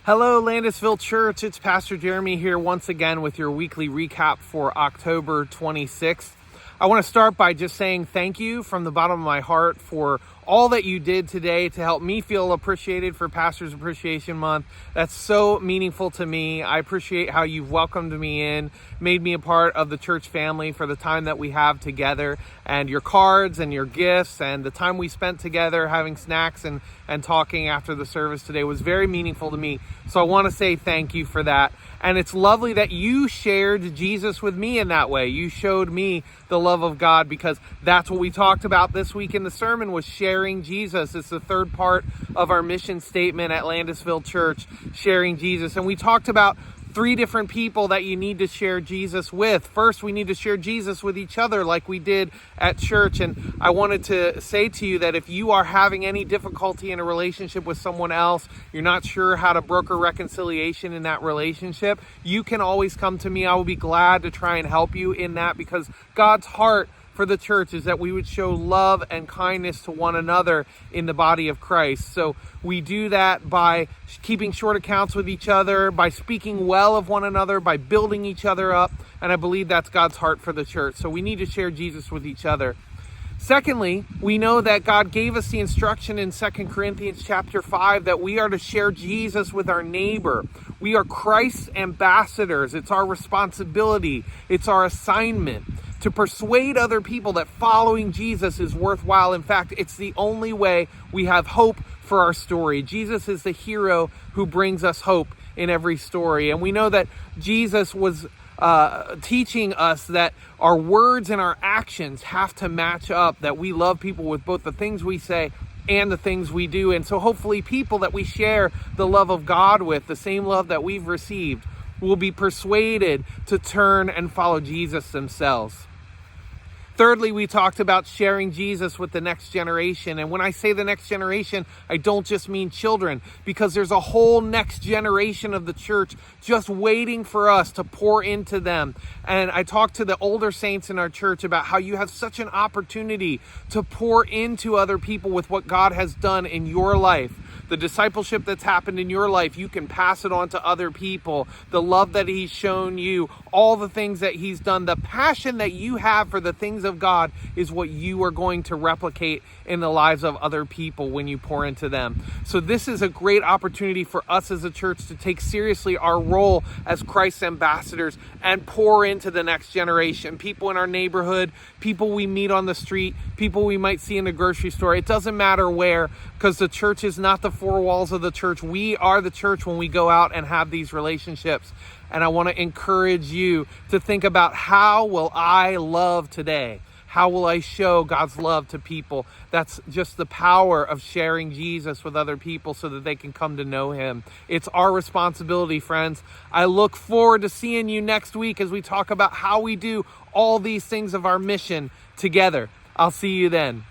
Hello, Landisville Church. It's Pastor Jeremy here once again with your weekly recap for October 26th. I want to start by just saying thank you from the bottom of my heart for all that you did today to help me feel appreciated for Pastor's Appreciation Month. That's so meaningful to me. I appreciate how you've welcomed me in, made me a part of the church family for the time that we have together, and your cards and your gifts and the time we spent together having snacks and talking after the service today was very meaningful to me. So I want to say thank you for that. And it's lovely that you shared Jesus with me in that way. You showed me the love of God, because that's what we talked about this week in the sermon, was sharing Jesus. It's the third part of our mission statement at Landisville Church, sharing Jesus. And we talked about 3 different people that you need to share Jesus with. First, we need to share Jesus with each other like we did at church. And I wanted to say to you that if you are having any difficulty in a relationship with someone else, you're not sure how to broker reconciliation in that relationship, you can always come to me. I will be glad to try and help you in that, because God's heart for the church is that we would show love and kindness to one another in the body of Christ. So we do that by keeping short accounts with each other, by speaking well of one another, by building each other up. And I believe that's God's heart for the church. So we need to share Jesus with each other. Secondly, we know that God gave us the instruction in 2 Corinthians chapter 5 that we are to share Jesus with our neighbor. We are Christ's ambassadors. It's our responsibility. It's our assignment to persuade other people that following Jesus is worthwhile. In fact, it's the only way we have hope for our story. Jesus is the hero who brings us hope in every story. And we know that Jesus was teaching us that our words and our actions have to match up, that we love people with both the things we say and the things we do. And so hopefully people that we share the love of God with, the same love that we've received, will be persuaded to turn and follow Jesus themselves. Thirdly, we talked about sharing Jesus with the next generation. And when I say the next generation, I don't just mean children, because there's a whole next generation of the church just waiting for us to pour into them. And I talked to the older saints in our church about how you have such an opportunity to pour into other people with what God has done in your life. The discipleship that's happened in your life, you can pass it on to other people. The love that he's shown you, all the things that he's done, the passion that you have for the things of God is what you are going to replicate in the lives of other people when you pour into them. So this is a great opportunity for us as a church to take seriously our role as Christ's ambassadors and pour into the next generation. People in our neighborhood, people we meet on the street, people we might see in the grocery store. It doesn't matter where, because the church is not the 4 walls of the church. We are the church when we go out and have these relationships. And I want to encourage you to think about, how will I love today? How will I show God's love to people? That's just the power of sharing Jesus with other people so that they can come to know him. It's our responsibility, friends. I look forward to seeing you next week as we talk about how we do all these things of our mission together. I'll see you then.